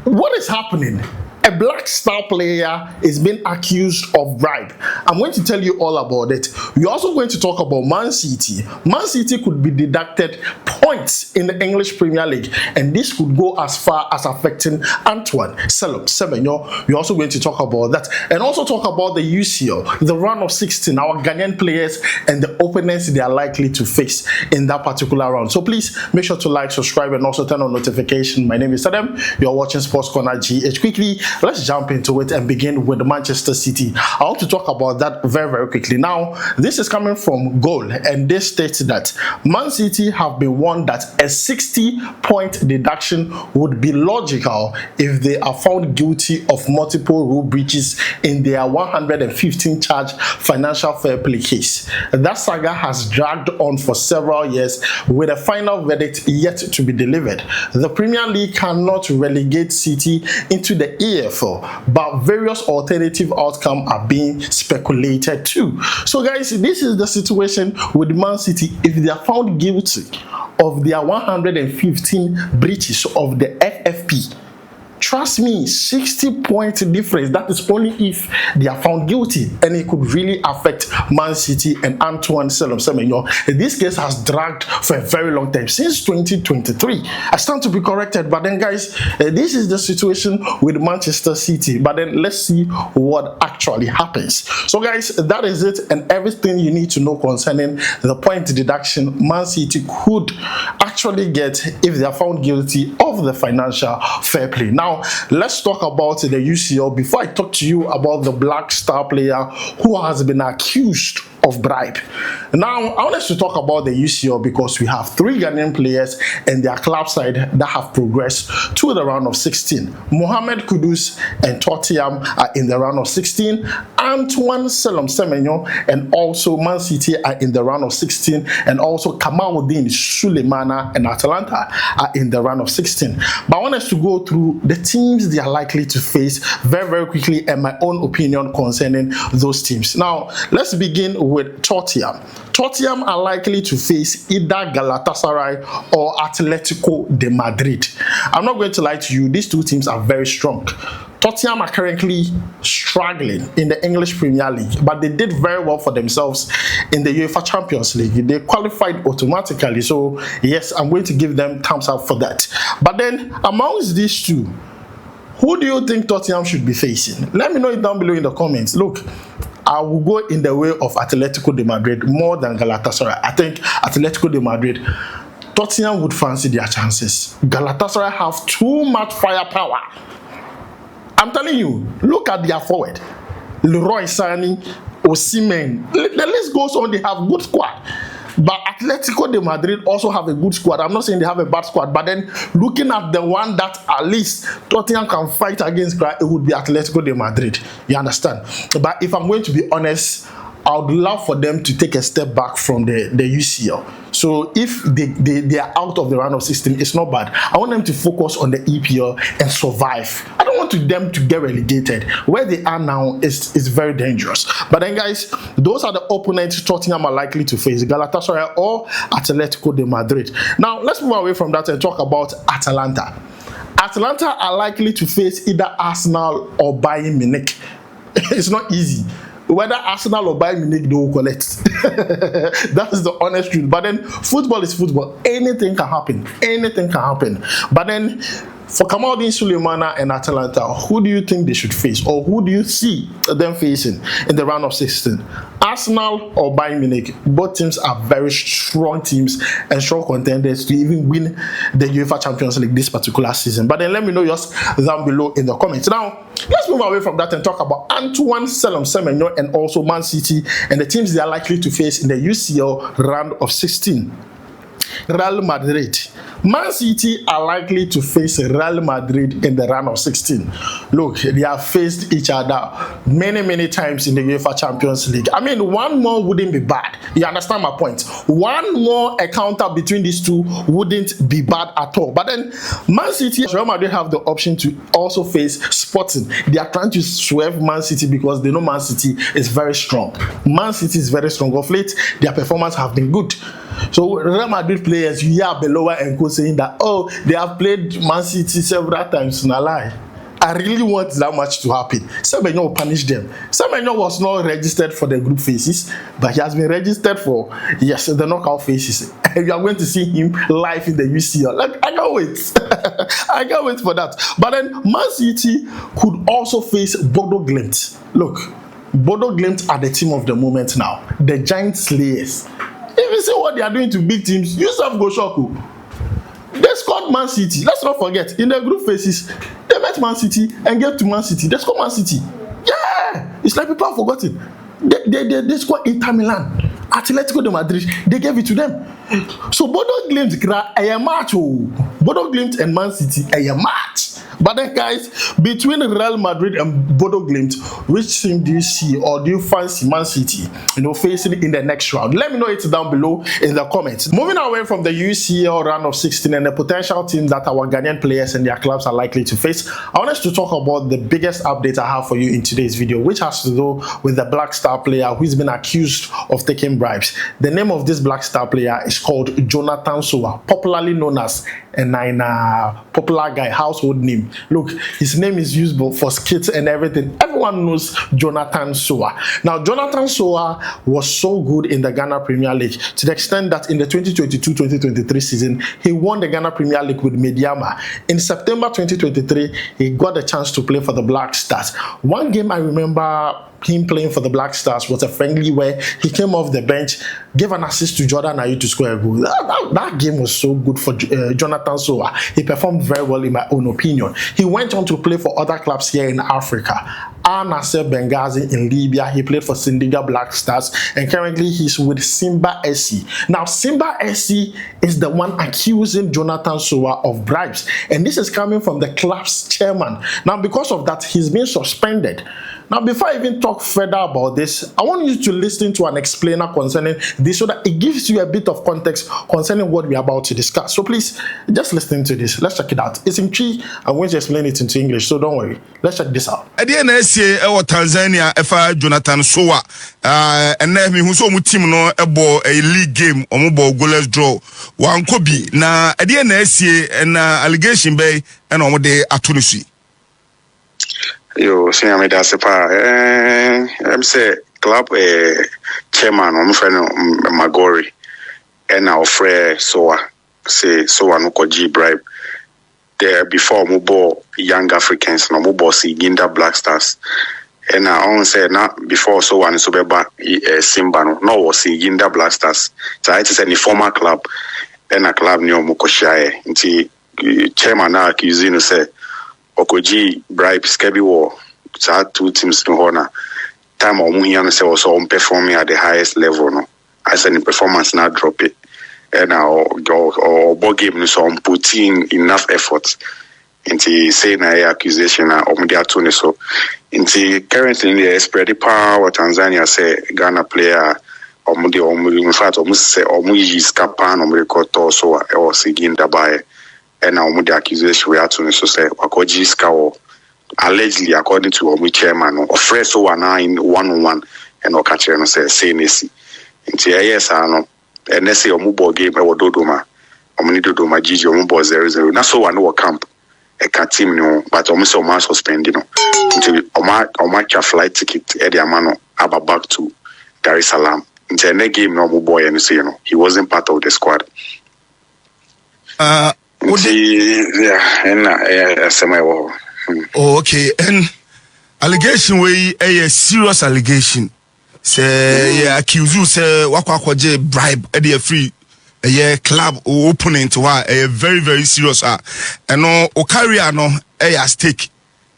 What is happening? A black star player is being accused of bribe. I'm going to tell you all about it. We're also going to talk about Man City. Man City could be deducted points in the English Premier League, and this could go as far as affecting Antoine, Semenyo. We're also going to talk about that, and also talk about the UCL, the round of 16, our Ghanaian players and the opponents they are likely to face in that particular round. So please make sure to like, subscribe, and also turn on notification. My name is Adam. You're watching SportsCornerGH. Quickly, let's jump into it and begin with Manchester City. I want to talk about that very quickly. Now, this is coming from Goal, and this states that Man City have been warned that a 60-point deduction would be logical if they are found guilty of multiple rule breaches in their 115 charge financial fair play case. That saga has dragged on for several years with a final verdict yet to be delivered. The Premier League cannot relegate City into the EFL, but various alternative outcomes are being speculated too. So guys, this is the situation with Man City. If they are found guilty of their 115 breaches of the FFP, trust me, 60-point difference. That is only if they are found guilty, and it could really affect Man City and Antoine Semenyo. This case has dragged for a very long time, since 2023. I stand to be corrected, but then guys, this is the situation with Manchester City. But then let's see what actually happens. So guys, that is it, and everything you need to know concerning the point deduction Man City could actually get if they are found guilty of the financial fair play. Now, let's talk about the UCL before I talk to you about the black star player who has been accused of bribe. Now, I want us to talk about the UCL because we have 3 Ghanaian players and their club side that have progressed to the round of 16. Mohammed, Kudus, and Tottenham are in the round of 16. Antoine Semenyo and also Man City are in the round of 16, and also Kamaldeen, Sulemana, and Atalanta are in the round of 16. But I want us to go through the teams they are likely to face very quickly and my own opinion concerning those teams. Now, let's begin with Tottenham. Tottenham are likely to face either Galatasaray or Atletico de Madrid. I'm not going to lie to you, these two teams are very strong. Tottenham are currently struggling in the English Premier League, but they did very well for themselves in the UEFA Champions League. They qualified automatically, so yes, I'm going to give them thumbs up for that. But then, amongst these two, who do you think Tottenham should be facing? Let me know it down below in the comments. Look, I will go in the way of Atletico de Madrid more than Galatasaray. I think Atletico de Madrid, Tottenham would fancy their chances. Galatasaray have too much firepower. I'm telling you, look at their forward. Leroy Sané, Osimhen. The list goes on, they have good squad. But Atletico de Madrid also have a good squad. I'm not saying they have a bad squad, but then looking at the one that at least Tottenham can fight against, it would be Atletico de Madrid. You understand? But if I'm going to be honest, I would love for them to take a step back from the UCL. So if they are out of the round of 16, it's not bad. I want them to focus on the EPL and survive. I don't want them to get relegated. Where they are now is very dangerous. But then guys, those are the opponents Tottenham are likely to face, Galatasaray or Atletico de Madrid. Now let's move away from that and talk about Atalanta. Atalanta are likely to face either Arsenal or Bayern Munich. It's not easy. Whether Arsenal or Bayern Munich, they will collect. That is the honest truth. But then football is football. Anything can happen. Anything can happen. But then for Kamaldeen, Sulemana, and Atalanta, who do you think they should face, or who do you see them facing in the round of 16? Arsenal or Bayern Munich? Both teams are very strong teams and strong contenders to even win the UEFA Champions League this particular season. But then let me know yours down below in the comments. Now, let's move away from that and talk about Antoine Semenyo and also Man City and the teams they are likely to face in the UCL round of 16. Real Madrid. Man City are likely to face Real Madrid in the round of 16. Look, they have faced each other many times in the UEFA Champions League. I mean, one more wouldn't be bad. You understand my point? One more encounter between these two wouldn't be bad at all. But then, Man City and Real Madrid have the option to also face Sporting. They are trying to swerve Man City because they know Man City is very strong. Man City is very strong. Of late, their performance have been good. So Real Madrid players, you hear Belowa and Co saying that, oh, they have played Man City several times. Na lie. I really want that much to happen. Semenyo will punish them. Semenyo was not registered for the group phases, but he has been registered for, yes, the knockout phases. And you are going to see him live in the UCL. Like, I can't wait. I can't wait for that. But then Man City could also face Bodo Glimt. Look, Bodo Glimt are the team of the moment now. The giant slayers. If you see what they are doing to big teams, you self go shock. They scored Man City. Let's not forget, in the group phases, they met Man City and get to Man City. They scored Man City. Yeah! It's like people have forgotten. They scored Inter Milan. Atletico de Madrid, they gave it to them. So Bodo Glimt a match. Bodo Glimt and Man City a match. But then guys, between Real Madrid and Bodo Glimt, which team do you see or do you fancy Man City, facing in the next round? Let me know it down below in the comments. Moving away from the UCL round of 16 and the potential teams that our Ghanaian players and their clubs are likely to face, I want us to talk about the biggest update I have for you in today's video, which has to do with the Black Star player who's been accused of taking bribes. The name of this Black Star player is called Jonathan Sowah, popularly known as a popular guy, household name. Look, his name is used for skits and everything. Everyone knows Jonathan Sowah. Now, Jonathan Sowah was so good in the Ghana Premier League to the extent that in the 2022-2023 season, he won the Ghana Premier League with Mediama. In September 2023, he got the chance to play for the Black Stars. One game I remember him playing for the Black Stars was a friendly where he came off the bench, gave an assist to Jordan Ayew to score a goal. That game was so good for Jonathan Sowah. He performed very well in my own opinion. He went on to play for other clubs here in Africa. Al Nassr Benghazi in Libya. He played for Sindiga Black Stars and currently he's with Simba SC. Now Simba SC is the one accusing Jonathan Sowah of bribes, and this is coming from the club's chairman. Now because of that, he's been suspended. Now, before I even talk further about this, I want you to listen to an explainer concerning this so that it gives you a bit of context concerning what we're about to discuss. So please, just listen to this. Let's check it out. It's in Chi. I'm going to explain it into English, so don't worry. Let's check this out. At the end of Tanzania, if Jonathan Sowah, and then who's on team no a league game or mobile goalless draw. One could be now at the end of an allegation bay and on the Atunisi. Yo, Semenyo Dasepa. I'm say club chairman, I'm friend Magori, and our friend Sowah. Say Sowah no koji bribe. There before mobile young Africans, no mobile see Ginda Black Stars. And I on say not before Sowah and Sobeba Simba no was see Ginda Black Stars. So it is any former club, and a club near Mukoshaye. Nti chairman now accusing say Okoji bribe skebi war. So two teams no honor. Time Omuhian say also on performing at the highest level. No, as any performance now drop it. And now or ball game no so putting enough effort into saying a accusation of media tune so into currently in the spread the power Tanzania say Ghana player in fact almost say is capan or record so or sigin dabai. And now the accusation we are to say Wakoji Scout allegedly according to our chairman or fresh so now in 1-on-1 and or catcher and say Nessie. Into yes, I know. And let's say a mobile game or Dodoma. Dodoma Gigi or mobile 0-0. That's so I know a camp. A cat team no, but almost a man suspended until a match a flight ticket at the Amano about back to Dar es Salaam. Into a game no boy and say he wasn't part of the squad. Oh, okay. And allegation way a serious allegation. Say accuse you say wakwaje bribe a free a club or opponent a very very serious and no o carry no a stake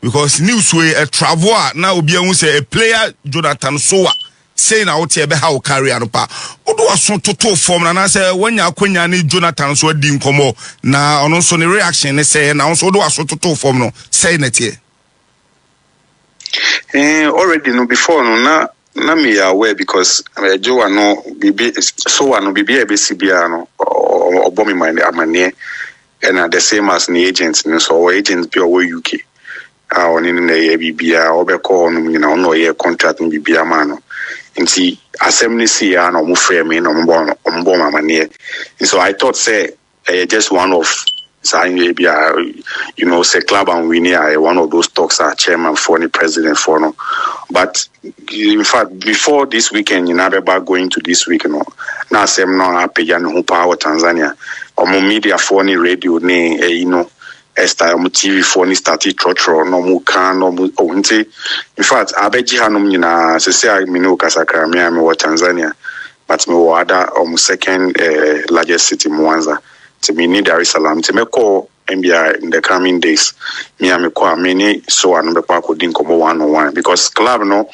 because news way a travel now be say a player Jonathan Sowah saying out here be how carry no pa odo aso toto form na say when ya kwanya ni Jonathan so di nkomo na ono so ne reaction ne say na so odo aso toto form no say na tie already no before no na me aware because Joe no bibi Sowah no bibi ebesibia no obomi mind amane and the same as the agents no so agents be over UK on in the bibia obeko no you know no ye contract bibia man no nti assembly see ya no mo frame me no mo mama near. So I thought say just one of say club and we near one of those talks are chairman for the president for no. But in fact, before this weekend, about going to this week, now same no happy who power Tanzania or media for any radio Esther TV for any started trotro no mu can no mu in fact abeji hanom nyina say I me no kasakra me Tanzania but me wada second largest city Mwanza to me need Dar es Salaam to me call NBA in the coming days me call many so I no be din komo 1-on-1 because club no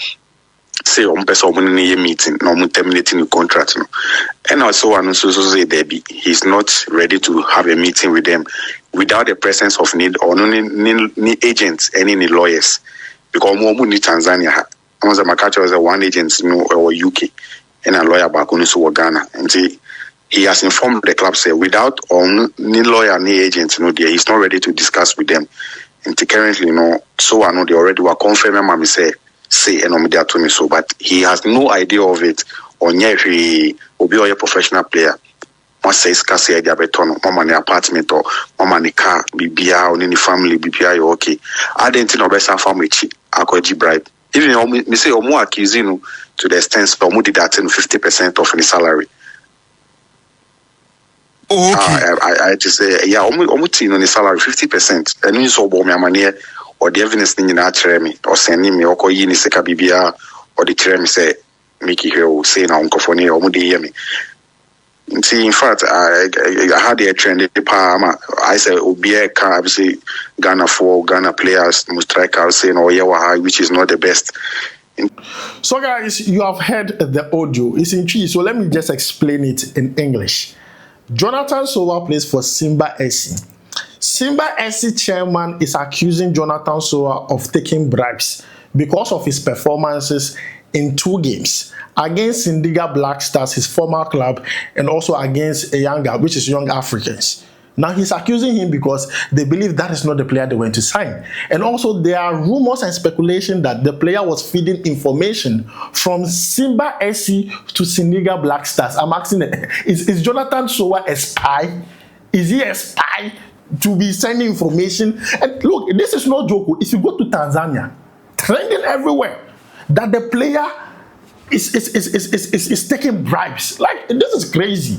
say person meeting no terminating the contract no and also and so say Debbie he's not ready to have a meeting with them without the presence of need or any agents any lawyers because more need Tanzania once the catch was one agent or UK and a lawyer back on so Ghana and he has informed the club say without any lawyer any agents he's not ready to discuss with them and currently so I know they already were confirming mommy say and to me so but he has no idea of it or he will be a professional player. Once says Cassia Diabeton, mama ni apartment or mama ni car, BBA or any family BBI okay. I didn't know best family I bribe. Even me say more accusing to the extent of did that 50% of his salary. Oh, okay. I just say almost on his salary 50%. And you saw my money or the evidence in the me or sending me or call you seka BBA or the me say Mickey here say now uncle for or hear me. See, in fact, I had a trend. I said, "Obie can obviously Ghana players, must strikers saying, oh yeah, which is not the best." So, guys, you have heard the audio. It's in Chi, so let me just explain it in English. Jonathan Sowah plays for Simba SC. Simba SC chairman is accusing Jonathan Sowah of taking bribes because of his performances in 2 games against Sindiga Black Stars, his former club, and also against Eyanga, which is Young Africans. Now he's accusing him because they believe that is not the player they went to sign. And also there are rumors and speculation that the player was feeding information from Simba SC to Sindiga Black Stars. I'm asking, is Jonathan Sowah a spy? Is he a spy to be sending information? And look, this is no joke. If you go to Tanzania, trending everywhere, that the player is taking bribes. Like, this is crazy.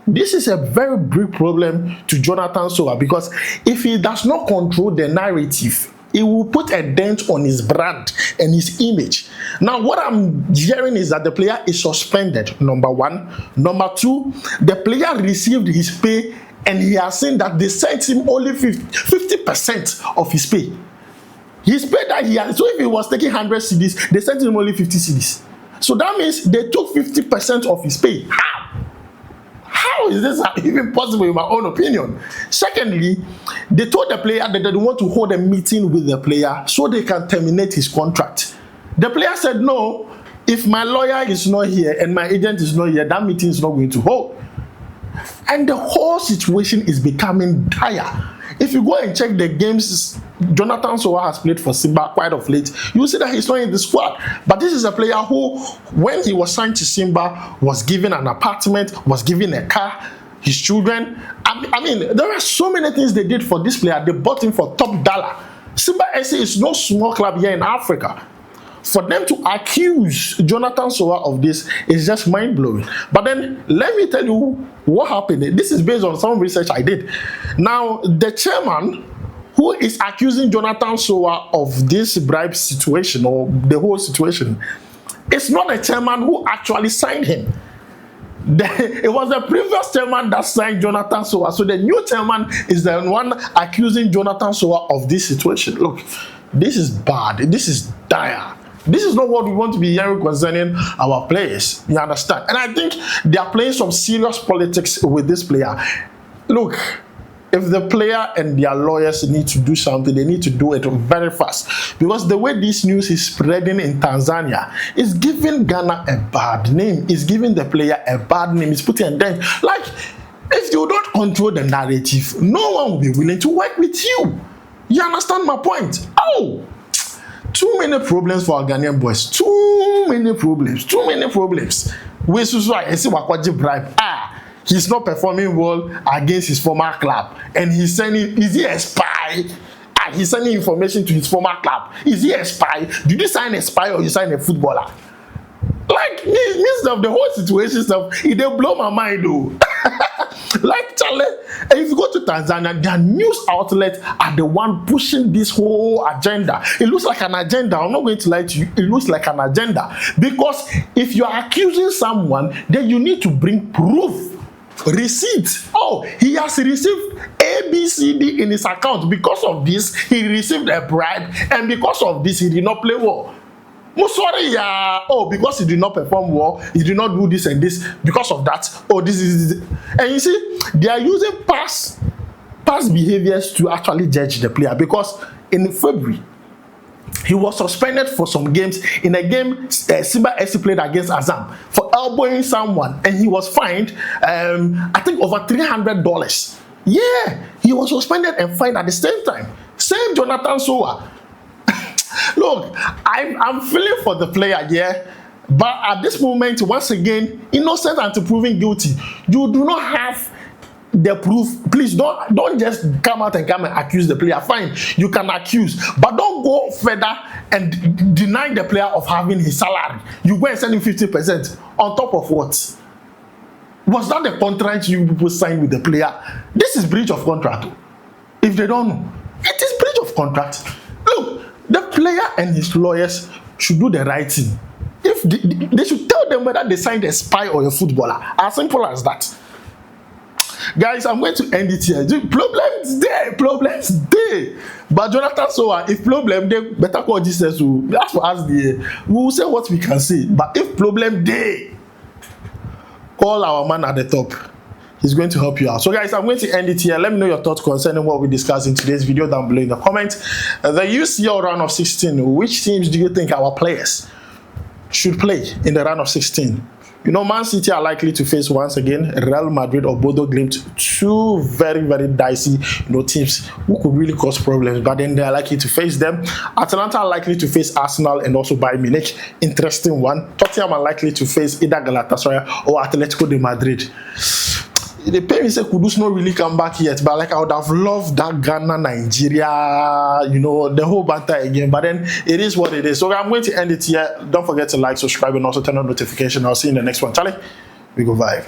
This is a very big problem to Jonathan Sowah because if he does not control the narrative, it will put a dent on his brand and his image. Now, what I'm hearing is that the player is suspended, number 1. Number 2, the player received his pay and he has seen that they sent him only 50% of his pay. His pay that he had, so if he was taking 100 cedis, they sent him only 50 cedis. So that means they took 50% of his pay. How is this even possible in my own opinion? Secondly, they told the player that they want to hold a meeting with the player so they can terminate his contract. The player said, no, if my lawyer is not here and my agent is not here, that meeting is not going to hold. And the whole situation is becoming dire. If you go and check the games Jonathan Sowah has played for Simba quite of late, you will see that he's not in the squad. But this is a player who, when he was signed to Simba, was given an apartment, was given a car, his children. I mean, there are so many things they did for this player. They bought him for top dollar. Simba SC is no small club here in Africa. For them to accuse Jonathan Sowah of this is just mind-blowing. But then, let me tell you what happened. This is based on some research I did. Now, the chairman who is accusing Jonathan Sowah of this bribe situation or the whole situation is not a chairman who actually signed him. It was the previous chairman that signed Jonathan Sowah. So the new chairman is the one accusing Jonathan Sowah of this situation. Look, this is bad. This is dire. This is not what we want to be hearing concerning our players. You understand? And I think they are playing some serious politics with this player. Look, if the player and their lawyers need to do something, they need to do it very fast. Because the way this news is spreading in Tanzania is giving Ghana a bad name. It's giving the player a bad name. It's putting them, like, if you don't control the narrative, no one will be willing to work with you. You understand my point? Oh! too many problems for our Ghanaian boys. Too many problems. Too many problems. We so I see Wakwaji Bribe. He's not performing well against his former club, and he's sending. Is he a spy? He's sending information to his former club. Is he a spy? Did you sign a spy or you sign a footballer? Like this stuff, the whole situation stuff, it dey blow my mind though. Like Charlie, if you go to Tanzania, their news outlets are the one pushing this whole agenda. It looks like an agenda. I'm not going to lie to you. It looks like an agenda because if you are accusing someone, then you need to bring proof, receipt. Oh, he has received ABCD in his account. Because of this, he received a bribe, and because of this, he did not play well. Sorry, oh, because he did not perform well, he did not do this and this. Because of that, oh, this is, and you see, they are using past behaviors to actually judge the player. Because in February, he was suspended for some games in a game Simba SC played against Azam for elbowing someone, and he was fined, I think over $300. Yeah, he was suspended and fined at the same time. Same Jonathan Sowah. Look, I'm feeling for the player, yeah, but at this moment, once again, innocent until proven guilty. You do not have the proof. Please don't just come out and accuse the player. Fine, you can accuse, but don't go further and deny the player of having his salary. You go and send him 50% on top of what? Was that the contract you people signed with the player? This is breach of contract. If they don't know, it is breach of contract. Look, the player and his lawyers should do the right thing. If they should tell them whether they signed a spy or a footballer. As simple as that. Guys, I'm going to end it here. Problems there. But Jonathan Sowah, if problem they better call Jesus. That's for us. We will say what we can say. But if problem there, call our man at the top. He's going to help you out. So guys, I'm going to end it here. Let me know your thoughts concerning what we discussed in today's video down below in the comments. The UCL round of 16, which teams do you think our players should play in the round of 16? You know, Man City are likely to face once again Real Madrid or Bodo Glimt, two very, very dicey, teams who could really cause problems, but then they are likely to face them. Atalanta are likely to face Arsenal and also Bayern Munich. Interesting one. Tottenham are likely to face either Galatasaray or Atletico de Madrid. The parents say Kudus not really come back yet, but like I would have loved that Ghana, Nigeria, the whole banter again. But then it is what it is. So I'm going to end it here. Don't forget to like, subscribe, and also turn on notification. I'll see you in the next one. Charlie, we go vibe.